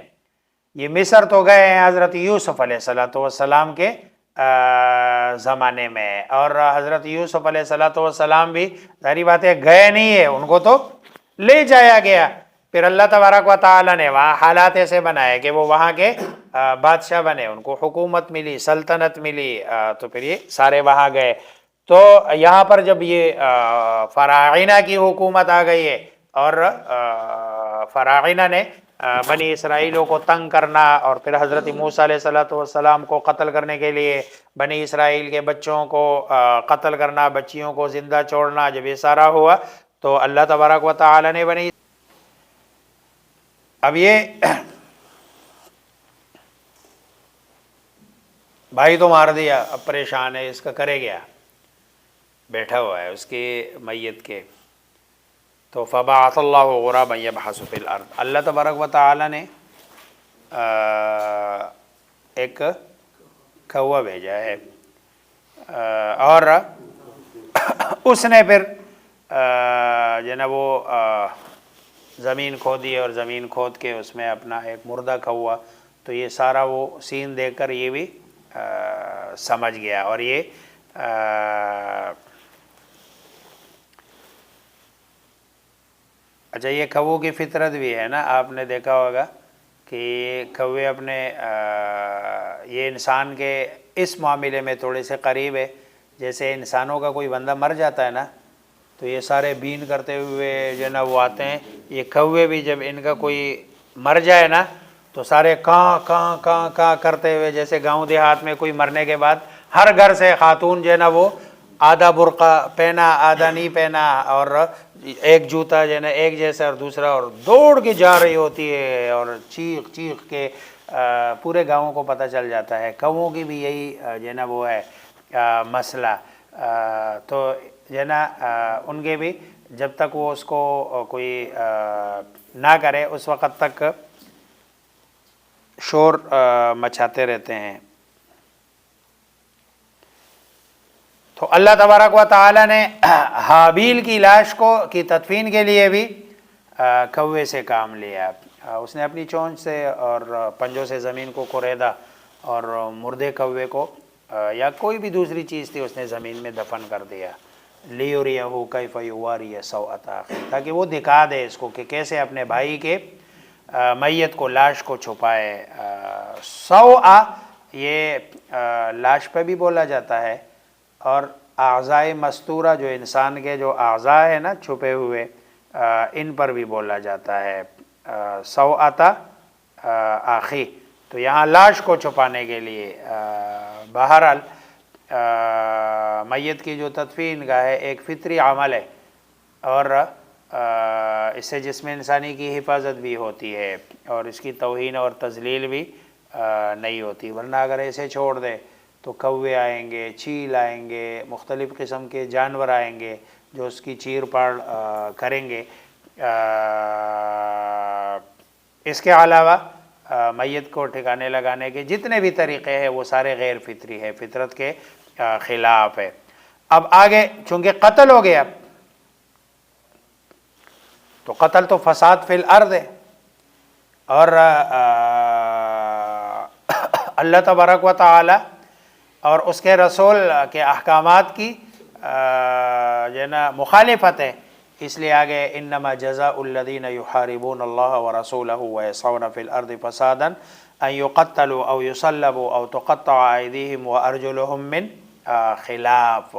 یہ مصر تو گئے ہیں حضرت یوسف علیہ السلام کے زمانے میں، اور حضرت یوسف علیہ السلام بھی ظاہری بات ہے گئے نہیں ہے، ان کو تو لے جایا گیا۔ پھر اللہ تبارک و تعالی نے وہاں حالات ایسے بنائے کہ وہ وہاں کے بادشاہ بنے، ان کو حکومت ملی، سلطنت ملی، تو پھر یہ سارے وہاں گئے۔ تو یہاں پر جب یہ فراعنہ کی حکومت آ گئی ہے، اور فراعنہ نے بنی اسرائیلوں کو تنگ کرنا، اور پھر حضرت موسیٰ علیہ السلام کو قتل کرنے کے لیے بنی اسرائیل کے بچوں کو قتل کرنا، بچیوں کو زندہ چھوڑنا، جب یہ سارا ہوا تو اللہ تبارک و تعالی نے بنی اب یہ بھائی تو مار دیا، اب پریشان ہے، اس کا کرے گیا، بیٹھا ہوا ہے اس کی میت کے، تو فبعث اللہ غرابا یبحث فی الارض، اللہ تبارک و تعالی نے ایک کوا بھیجا ہے، اور اس نے پھر جو ہے نا وہ زمین کھودی، اور زمین کھود کے اس میں اپنا ایک مردہ کوا، تو یہ سارا وہ سین دیکھ کر یہ بھی سمجھ گیا، اور یہ اچھا یہ کووں کی فطرت بھی ہے نا، آپ نے دیکھا ہوگا کہ کوے اپنے یہ انسان کے اس معاملے میں تھوڑے سے قریب ہے، جیسے انسانوں کا کوئی بندہ مر جاتا ہے نا تو یہ سارے بین کرتے ہوئے جو ہے نا وہ آتے ہیں، یہ کوے بھی جب ان کا کوئی مر جائے نا تو سارے کاں کاں کاں کاں کرتے ہوئے، جیسے گاؤں دیہات میں کوئی مرنے کے بعد ہر گھر سے خاتون جو ہے نا وہ آدھا برقع پہنا آدھا نہیں پہنا اور ایک جوتا جو ہے نا ایک جیسا اور دوسرا، اور دوڑ کے جا رہی ہوتی ہے اور چیخ چیخ کے پورے گاؤں کو پتہ چل جاتا ہے۔ کووں کی بھی یہی جو ہے نا وہ ہے مسئلہ، تو جو ہے نا ان کے بھی جب تک وہ اس کو کوئی نہ کرے اس وقت تک شور مچاتے رہتے ہیں۔ تو اللہ تبارک و تعالی نے حابیل کی لاش کی تدفین کے لیے بھی کوے سے کام لیا، اس نے اپنی چونچ سے اور پنجوں سے زمین کو کریدا اور مردے کوے کو یا کوئی بھی دوسری چیز تھی اس نے زمین میں دفن کر دیا، لیُریَہُ کیف یواری سوءۃ اخیہ، تاکہ وہ دکھا دے اس کو کہ کیسے اپنے بھائی کے میت کو لاش کو چھپائے۔ سوء یہ لاش پہ بھی بولا جاتا ہے، اور اعضائے مستورہ جو انسان کے جو اعضاء ہیں نا چھپے ہوئے ان پر بھی بولا جاتا ہے سوءۃ اخی، تو یہاں لاش کو چھپانے کے لیے۔ بہرحال میت کی جو تدفین کا ہے ایک فطری عمل ہے، اور اس سے جسم انسانی کی حفاظت بھی ہوتی ہے اور اس کی توہین اور تذلیل بھی نہیں ہوتی، ورنہ اگر ایسے چھوڑ دے تو کوے آئیں گے، چیل آئیں گے، مختلف قسم کے جانور آئیں گے جو اس کی چیر پاڑ کریں گے۔ اس کے علاوہ میت کو ٹھکانے لگانے کے جتنے بھی طریقے ہیں وہ سارے غیر فطری ہے، فطرت کے خلاف ہے۔ اب آگے چونکہ قتل ہو گیا تو قتل تو فساد فی الارض ہے، اور اللہ تبارک و تعالی اور اس کے رسول کے احکامات کی جو ہے نا مخالفت ہے، اس لیے آگے انما جزاء الذین یحاربون اللہ ورسولہ ویسعون فی الارض فسادا ان یقتلوا او یصلبوا او تقطع ایدیہم وارجلہم من خلاف۔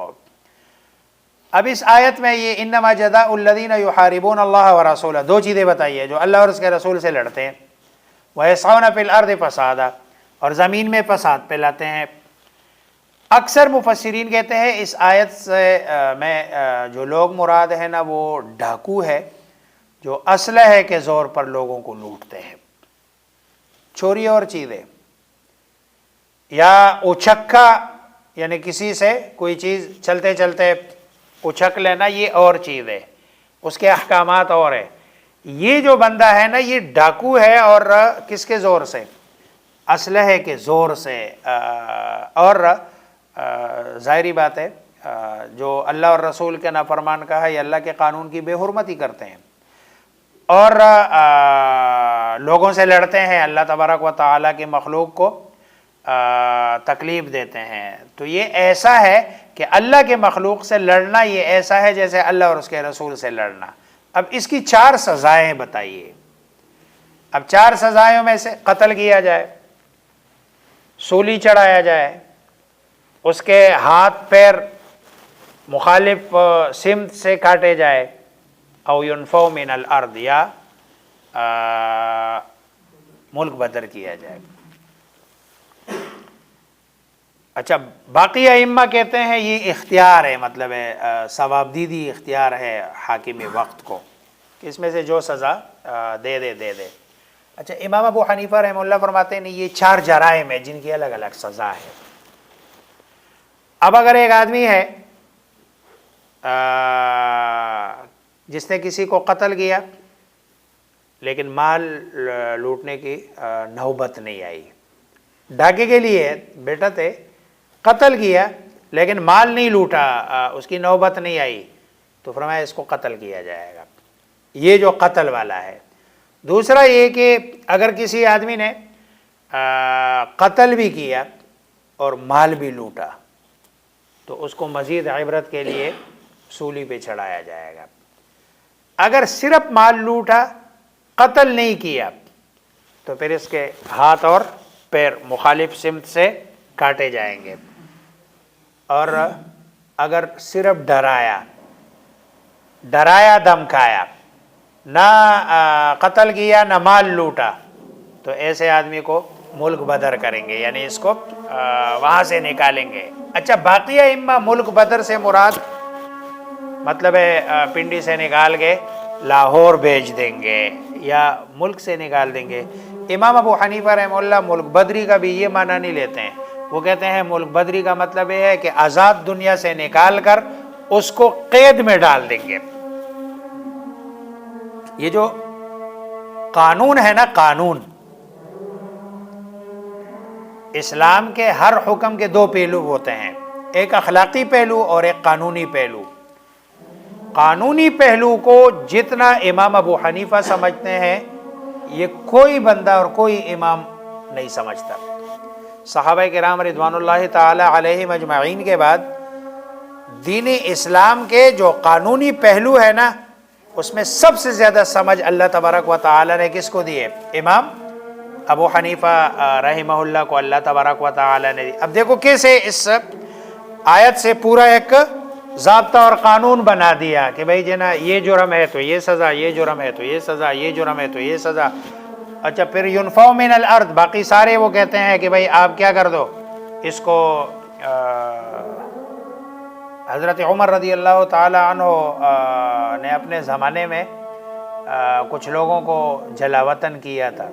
اب اس آیت میں یہ انما جزاء الذین یحاربون اللہ ورسولہ دو چیزیں بتائی ہے، جو اللہ اور اس کے رسول سے لڑتے ہیں، ویسعون فی الارض فسادا، اور زمین میں فساد پھیلاتے ہیں۔ اکثر مفسرین کہتے ہیں اس آیت سے میں جو لوگ مراد ہے نا وہ ڈاکو ہے جو اسلحے کے زور پر لوگوں کو لوٹتے ہیں، چوری اور چیزیں، یا اچھکا یعنی کسی سے کوئی چیز چلتے چلتے اچھک لینا، یہ اور چیز ہے، اس کے احکامات اور ہے۔ یہ جو بندہ ہے نا یہ ڈاکو ہے، اور کس کے زور سے؟ اسلحے کے زور سے، اور ظاہری بات ہے جو اللہ اور رسول کے نافرمان کا ہے یہ اللہ کے قانون کی بے حرمتی کرتے ہیں اور لوگوں سے لڑتے ہیں، اللہ تبارک و تعالیٰ کی مخلوق کو تکلیف دیتے ہیں، تو یہ ایسا ہے کہ اللہ کے مخلوق سے لڑنا یہ ایسا ہے جیسے اللہ اور اس کے رسول سے لڑنا۔ اب اس کی 4 سزائیں بتائیے۔ اب 4 سزائوں میں سے قتل کیا جائے، سولی چڑھایا جائے، اس کے ہاتھ پیر مخالف سمت سے کاٹے جائے، او ینفو من الارض، یا ملک بدر کیا جائے۔ اچھا باقی ائمہ کہتے ہیں یہ اختیار ہے، مطلب ہے ثواب دیدی اختیار ہے حاکم وقت کو کہ اس میں سے جو سزا دے دے۔ اچھا امام ابو حنیفہ رحمہ اللہ فرماتے ہیں یہ 4 جرائم ہیں جن کی الگ الگ سزا ہے۔ اب اگر ایک آدمی ہے جس نے کسی کو قتل کیا لیکن مال لوٹنے کی نوبت نہیں آئی، ڈاکے کے لیے بیٹا تھے، قتل کیا لیکن مال نہیں لوٹا، اس کی نوبت نہیں آئی، تو فرمایا اس کو قتل کیا جائے گا، یہ جو قتل والا ہے۔ دوسرا یہ کہ اگر کسی آدمی نے قتل بھی کیا اور مال بھی لوٹا تو اس کو مزید عبرت کے لیے سولی پہ چڑھایا جائے گا۔ اگر صرف مال لوٹا قتل نہیں کیا تو پھر اس کے ہاتھ اور پیر مخالف سمت سے کاٹے جائیں گے، اور اگر صرف ڈرایا دھمکایا، نہ قتل کیا نہ مال لوٹا، تو ایسے آدمی کو ملک بدر کریں گے، یعنی اس کو وہاں سے نکالیں گے۔ اچھا، باقی ائمہ ملک بدر سے مراد مطلب ہے پنڈی سے نکال کے لاہور بھیج دیں گے یا ملک سے نکال دیں گے۔ امام ابو حنیفہ رحمہ اللہ ملک بدری کا بھی یہ معنی نہیں لیتے ہیں، وہ کہتے ہیں ملک بدری کا مطلب یہ ہے کہ آزاد دنیا سے نکال کر اس کو قید میں ڈال دیں گے۔ یہ جو قانون ہے نا، قانون اسلام کے ہر حکم کے دو پہلو ہوتے ہیں، ایک اخلاقی پہلو اور ایک قانونی پہلو۔ قانونی پہلو کو جتنا امام ابو حنیفہ سمجھتے ہیں، یہ کوئی بندہ اور کوئی امام نہیں سمجھتا۔ صحابہ کرام رضوان اللہ تعالی علیہم اجمعین کے بعد دین اسلام کے جو قانونی پہلو ہے نا، اس میں سب سے زیادہ سمجھ اللہ تبارک و تعالی نے کس کو دی ہے؟ امام ابو حنیفہ رحمہ اللہ کو اللہ تبارک و تعالی نے دی۔ اب دیکھو کیسے اس آیت سے پورا ایک ضابطہ اور قانون بنا دیا کہ بھائی جنا یہ جرم ہے تو یہ سزا، یہ جرم ہے تو یہ سزا، یہ جرم ہے تو یہ سزا۔ اچھا، پھر ينفوا من الارض، باقی سارے وہ کہتے ہیں کہ بھائی آپ کیا کر دو اس کو۔ حضرت عمر رضی اللہ تعالی عنہ نے اپنے زمانے میں کچھ لوگوں کو جلا وطن کیا تھا۔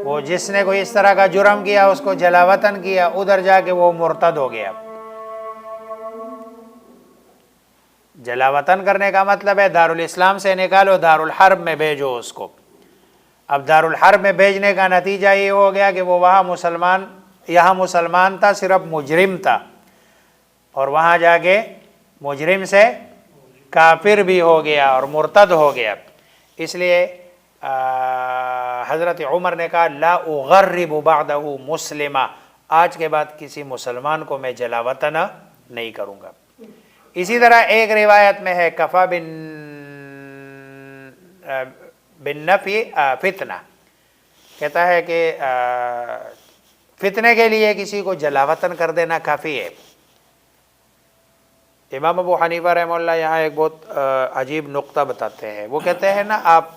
وہ جس نے کوئی اس طرح کا جرم کیا اس کو جلا وطن کیا، ادھر جا کے وہ مرتد ہو گیا۔ جلا وطن کرنے کا مطلب ہے دارالاسلام سے نکالو، دارالحرب میں بھیجو اس کو۔ اب دارالحرب میں بھیجنے کا نتیجہ یہ ہو گیا کہ وہ وہاں مسلمان، یہاں مسلمان تھا صرف مجرم تھا، اور وہاں جا کے مجرم سے کافر بھی ہو گیا اور مرتد ہو گیا۔ اس لیے حضرت عمر نے کہا لا اغرب بعدہ مسلمہ، آج کے بعد کسی مسلمان کو میں جلا وطن نہیں کروں گا۔ اسی طرح ایک روایت میں ہے کفا بالنفی فتنہ، کہتا ہے کہ فتنے کے لیے کسی کو جلا وطن کر دینا کافی ہے۔ امام ابو حنیفہ رحمہ اللہ یہاں ایک بہت عجیب نقطہ بتاتے ہیں۔ وہ کہتے ہیں نا، آپ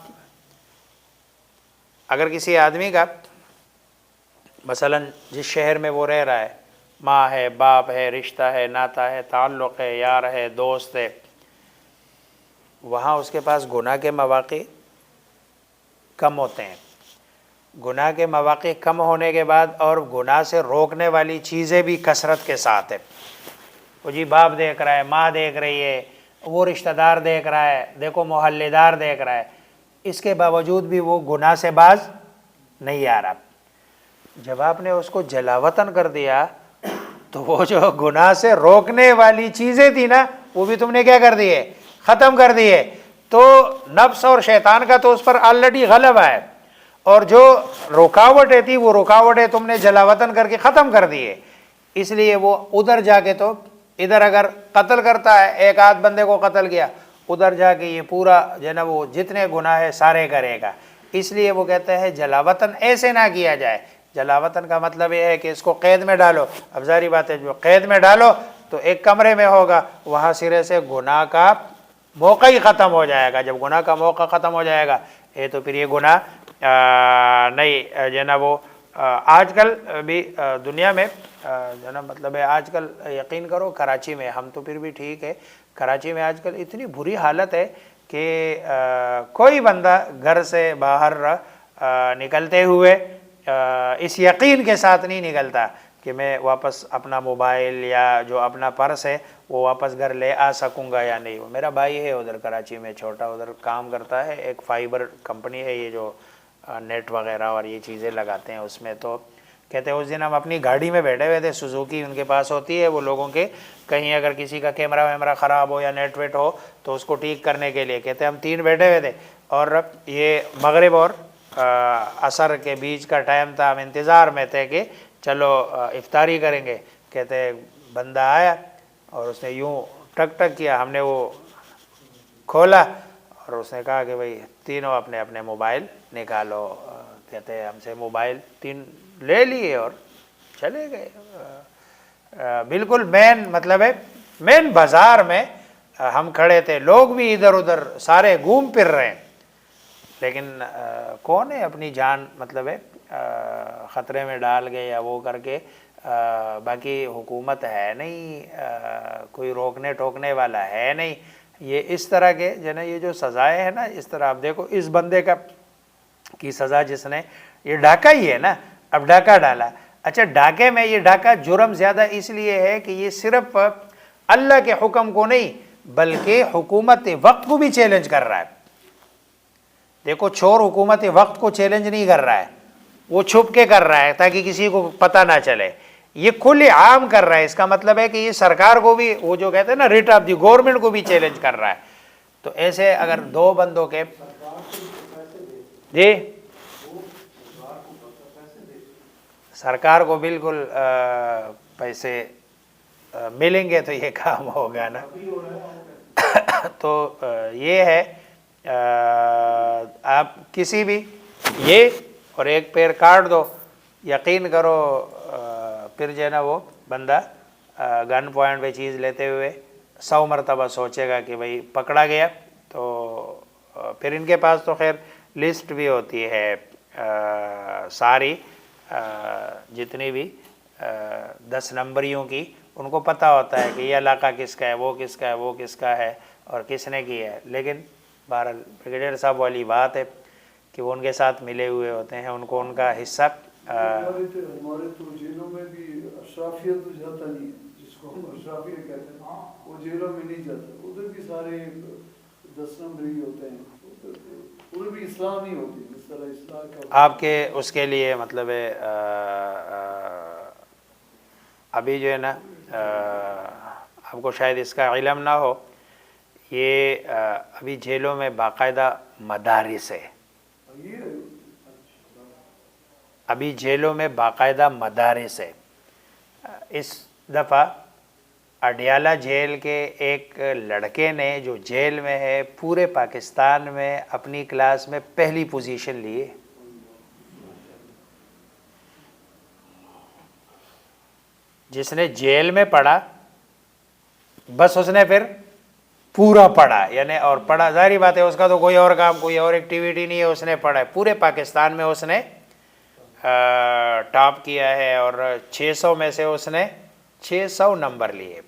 اگر کسی آدمی کا مثلا جس شہر میں وہ رہ رہا ہے، ماں ہے، باپ ہے، رشتہ ہے، ناتا ہے، تعلق ہے، یار ہے، دوست ہے، وہاں اس کے پاس گناہ کے مواقع کم ہوتے ہیں۔ گناہ کے مواقع کم ہونے کے بعد اور گناہ سے روکنے والی چیزیں بھی کثرت کے ساتھ ہے۔ وہ جی باپ دیکھ رہا ہے، ماں دیکھ رہی ہے، وہ رشتہ دار دیکھ رہا ہے، دیکھو محلے دار دیکھ رہا ہے، اس کے باوجود بھی وہ گناہ سے باز نہیں آ رہا۔ جب آپ نے اس کو جلا وطن کر دیا تو وہ جو گناہ سے روکنے والی چیزیں تھی نا، وہ بھی تم نے کیا کر دیے؟ ختم کر دیے۔ تو نفس اور شیطان کا تو اس پر آلریڈی غلبہ ہے، اور جو رکاوٹیں تھی وہ رکاوٹیں تم نے جلا وطن کر کے ختم کر دیے۔ اس لیے وہ ادھر جا کے تو ادھر اگر قتل کرتا ہے، ایک آدھ بندے کو قتل کیا، ادھر جا کے یہ پورا جناب وہ جتنے گناہ ہے سارے کرے گا۔ اس لیے وہ کہتے ہیں جلا وطن ایسے نہ کیا جائے۔ جلا وطن کا مطلب یہ ہے کہ اس کو قید میں ڈالو۔ اب ظاہری بات ہے، جو قید میں ڈالو تو ایک کمرے میں ہوگا، وہاں سرے سے گناہ کا موقع ہی ختم ہو جائے گا۔ جب گناہ کا موقع ختم ہو جائے گا تو پھر یہ گناہ نہیں جناب وہ آج کل بھی دنیا میں جناب مطلب ہے آج کل یقین کرو کراچی میں، ہم تو پھر بھی ٹھیک ہے، کراچی میں آج کل اتنی بری حالت ہے کہ کوئی بندہ گھر سے باہر نکلتے ہوئے اس یقین کے ساتھ نہیں نکلتا کہ میں واپس اپنا موبائل یا جو اپنا پرس ہے وہ واپس گھر لے آ سکوں گا یا نہیں۔ وہ میرا بھائی ہے ادھر کراچی میں، چھوٹا ادھر کام کرتا ہے، ایک فائبر کمپنی ہے یہ جو نیٹ وغیرہ اور یہ چیزیں لگاتے ہیں اس میں۔ تو کہتے ہیں اس دن ہم اپنی گاڑی میں بیٹھے ہوئے تھے، سوزوکی ان کے پاس ہوتی ہے وہ لوگوں کے، کہیں اگر کسی کا کیمرہ ویمرہ خراب ہو یا نیٹ ویٹ ہو تو اس کو ٹھیک کرنے کے لیے، کہتے ہیں ہم 3 بیٹھے ہوئے تھے، اور یہ مغرب اور عصر کے بیچ کا ٹائم تھا، ہم انتظار میں تھے کہ چلو افطاری کریں گے۔ کہتے بندہ آیا اور اس نے یوں ٹک ٹک کیا، ہم نے وہ کھولا اور اس نے کہا کہ بھائی تینوں اپنے اپنے موبائل نکالو. کہتے ہیں ہم سے موبائل 3 لے لیے اور چلے گئے. بالکل مین مطلب ہے مین بازار میں ہم کھڑے تھے, لوگ بھی ادھر ادھر سارے گھوم پھر رہے ہیں, لیکن کون ہے اپنی جان مطلب ہے خطرے میں ڈال کے یا وہ کر کے. باقی حکومت ہے نہیں, کوئی روکنے ٹوکنے والا ہے نہیں. یہ اس طرح کے جو نا یہ جو سزائیں ہیں نا, اس طرح آپ دیکھو اس بندے کی سزا جس نے, یہ ڈاکہ ہی ہے نا, اب ڈاکہ ڈالا. اچھا ڈاکے میں یہ ڈاکہ جرم زیادہ اس لیے ہے کہ یہ صرف اللہ کے حکم کو نہیں بلکہ حکومت وقت کو بھی چیلنج کر رہا ہے. دیکھو چور حکومت وقت کو چیلنج نہیں کر رہا ہے, وہ چھپ کے کر رہا ہے تاکہ کسی کو پتہ نہ چلے. یہ کھلے عام کر رہا ہے, اس کا مطلب ہے کہ یہ سرکار کو بھی, وہ جو کہتے ہیں نا ریٹ آف دی گورنمنٹ کو بھی چیلنج کر رہا ہے. تو ایسے اگر 2 بندوں کے جی سرکار کو بالکل پیسے ملیں گے تو یہ کام ہوگا نا. تو یہ ہے آپ کسی بھی یہ اور ایک پیر کاٹ دو, یقین کرو پھر جو ہے نا وہ بندہ گن پوائنٹ پہ چیز لیتے ہوئے 100 مرتبہ سوچے گا کہ بھائی پکڑا گیا. تو پھر ان کے پاس تو خیر لسٹ بھی ہوتی ہے ساری جتنی بھی 10 نمبریوں کی, ان کو پتہ ہوتا ہے کہ یہ علاقہ کس کا ہے, وہ کس کا ہے, وہ کس کا ہے اور کس نے کی ہے. لیکن بہرحال بریگیڈیئر صاحب والی بات ہے کہ وہ ان کے ساتھ ملے ہوئے ہوتے ہیں, ان کو ان کا حصہ. ہمارے تو جیلوں میں بھی اشرافیہ تو جاتا نہیں, جس کو ہم اشرافیہ کہتے ہیں, وہ جیلوں میں نہیں جاتا. ادھر بھی سارے 10 نمبری ہوتے ہیں, ادھر بھی اسلام نہیں ہوتی جس طرح اسلام کا. آپ کے اس کے لیے مطلب ہے ابھی جو ہے نا آپ کو شاید اس کا علم نہ ہو, یہ ابھی جیلوں میں باقاعدہ مدارس ہے. ابھی جیلوں میں باقاعدہ مدارس ہے. اس دفعہ اڈیالہ جیل کے ایک لڑکے نے جو جیل میں ہے پورے پاکستان میں اپنی کلاس میں پہلی پوزیشن لی ہے. جس نے جیل میں پڑھا بس اس نے پھر پورا پڑھا, یعنی اور پڑھا, ظاہری بات ہے اس کا تو کوئی اور کام کوئی اور ایکٹیویٹی نہیں ہے, اس نے پڑھا ہے. پورے پاکستان میں اس نے ٹاپ کیا ہے اور 600 میں سے اس نے 600 نمبر لیے.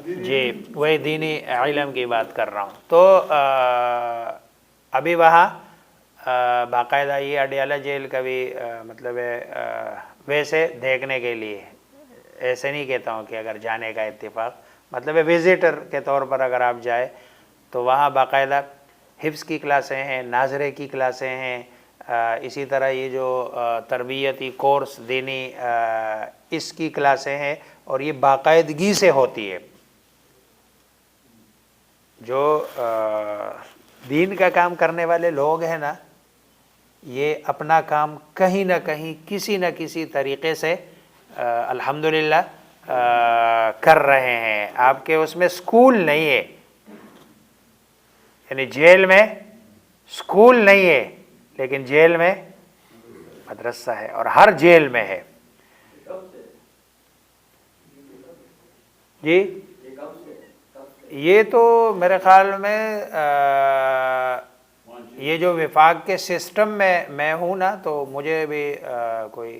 جی وہی دینی علم کی بات کر رہا ہوں. تو ابھی وہاں باقاعدہ یہ اڈیالہ جیل کا بھی مطلب ہے ویسے دیکھنے کے لیے, ایسے نہیں کہتا ہوں کہ اگر جانے کا اتفاق, مطلب ہے وزٹر کے طور پر اگر آپ جائے تو وہاں باقاعدہ حفظ کی کلاسیں ہیں, ناظرے کی کلاسیں ہیں, اسی طرح یہ جو تربیتی کورس دینی اس کی کلاسیں ہیں, اور یہ باقاعدگی سے ہوتی ہے. جو دین کا کام کرنے والے لوگ ہیں نا, یہ اپنا کام کہیں نہ کہیں کسی نہ کسی طریقے سے الحمدللہ کر رہے ہیں. آپ کے اس میں سکول نہیں ہے, یعنی جیل میں سکول نہیں ہے لیکن جیل میں مدرسہ ہے, اور ہر جیل میں ہے. جی یہ تو میرے خیال میں یہ جو وفاق کے سسٹم میں ہوں نا, تو مجھے بھی کوئی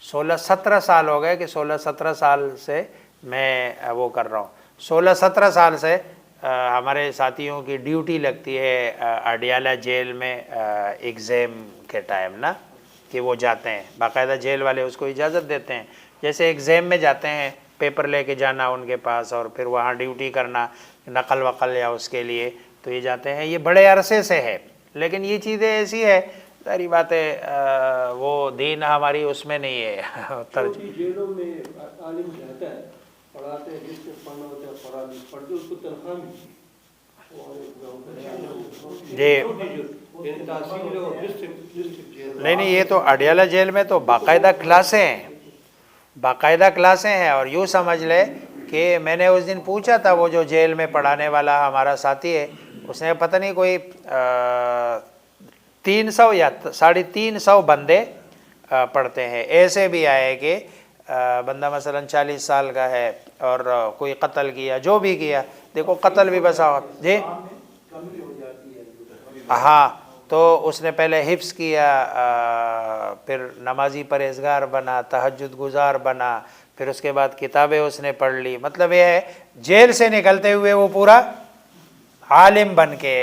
16-17 سال ہو گئے کہ 16-17 سال سے میں وہ کر رہا ہوں. 16-17 سال سے ہمارے ساتھیوں کی ڈیوٹی لگتی ہے اڈیالہ جیل میں ایگزام کے ٹائم نا, کہ وہ جاتے ہیں باقاعدہ جیل والے اس کو اجازت دیتے ہیں, جیسے ایگزام میں جاتے ہیں پیپر لے کے جانا ان کے پاس اور پھر وہاں ڈیوٹی کرنا نقل وقل یا اس کے لیے, تو یہ جاتے ہیں. یہ بڑے عرصے سے ہے, لیکن یہ چیزیں ایسی ہے ساری باتیں وہ دین ہماری اس میں نہیں ہے. جیلوں میں عالم رہتا ہے, پڑھاتے ہیں, جس میں پڑھنا ہوتا ہے پڑھا نہیں, پڑھتے اس کو تنخواہ ملتی نہیں, یہ تو اڈیالہ جیل میں تو باقاعدہ کلاسیں ہیں, باقاعدہ کلاسیں ہیں. اور یوں سمجھ لے کہ کہ میں نے اس دن پوچھا تھا وہ جو جیل میں پڑھانے والا ہمارا ساتھی ہے، اس نے پتہ نہیں کوئی 300 یا 350 بندے پڑھتے ہیں. ایسے بھی آئے کہ بندہ مثلا 40 سال کا ہے اور کوئی قتل کیا، جو بھی کیا، دیکھو قتل بھی بسا جی ہاں، تو اس نے پہلے حفظ کیا، پھر نمازی پرہیزگار بنا، تہجد گزار بنا، پھر اس کے بعد کتابیں اس نے پڑھ لی. مطلب یہ ہے جیل سے نکلتے ہوئے وہ پورا عالم بن کے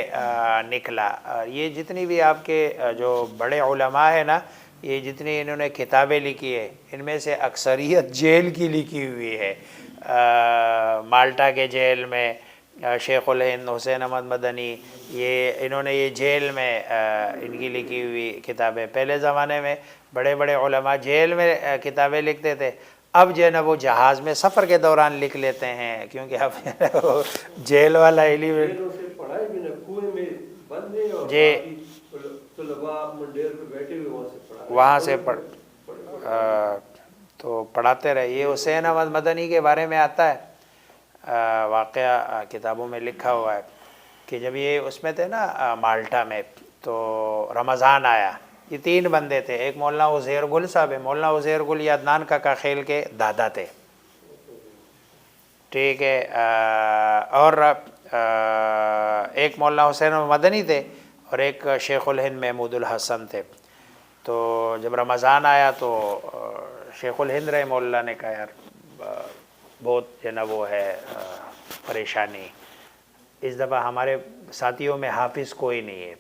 نکلا. یہ جتنی بھی آپ کے جو بڑے علماء ہیں نا، یہ جتنی انہوں نے کتابیں لکھی ہے، ان میں سے اکثریت جیل کی لکھی ہوئی ہے. مالٹا کے جیل میں شیخ الہند حسین احمد مدنی، یہ انہوں نے یہ جیل میں ان کی لکھی ہوئی کتابیں. پہلے زمانے میں بڑے بڑے علماء جیل میں کتابیں لکھتے تھے، اب جو ہے نا وہ جہاز میں سفر کے دوران لکھ لیتے ہیں، کیونکہ اب جیل والا علم جی وہاں سے تو پڑھاتے رہے. یہ حسین احمد مدنی کے بارے میں آتا ہے واقعہ، کتابوں میں لکھا ہوا ہے کہ جب یہ اس میں تھے نا مالٹا میں، تو رمضان آیا. یہ 3 بندے تھے، ایک مولانا عزیر گل صاحب ہے. مولانا عزیر گل یہ عدنان کاکا خیل کے دادا تھے، ٹھیک ہے. اور ایک مولانا حسین مدنی تھے، اور ایک شیخ الہند محمود الحسن تھے. تو جب رمضان آیا تو شیخ الہند رحمہ اللہ نے کہا یار بہت جو نا وہ ہے پریشانی، اس دفعہ ہمارے ساتھیوں میں حافظ کوئی نہیں ہے،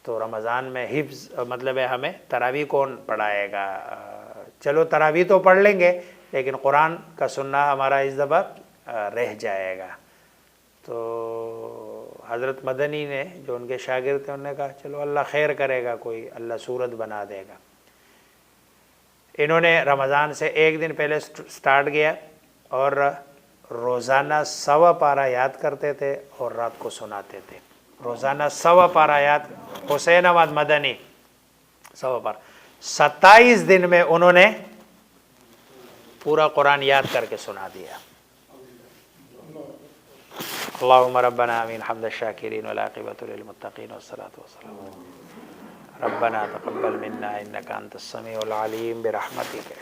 تو رمضان میں حفظ مطلب ہے ہمیں تراویح کون پڑھائے گا؟ چلو تراویح تو پڑھ لیں گے لیکن قرآن کا سننا ہمارا اس دفعہ رہ جائے گا. تو حضرت مدنی نے جو ان کے شاگرد تھے انہوں نے کہا چلو اللہ خیر کرے گا، کوئی اللہ صورت بنا دے گا. انہوں نے رمضان سے 1 دن پہلے سٹارٹ کیا اور روزانہ 100 پارہ یاد کرتے تھے اور رات کو سناتے تھے. روزانہ 100 پارہ یاد. حسین احمد مدنی 100 پارہ 27 دن میں انہوں نے پورا قرآن یاد کر کے سنا دیا. اللہم ربنا آمین حمد الشاکرین والعاقبۃ للمتقین والصلاة والسلام. ربنا تقبل منا انک انت السمیع العلیم برحمتک.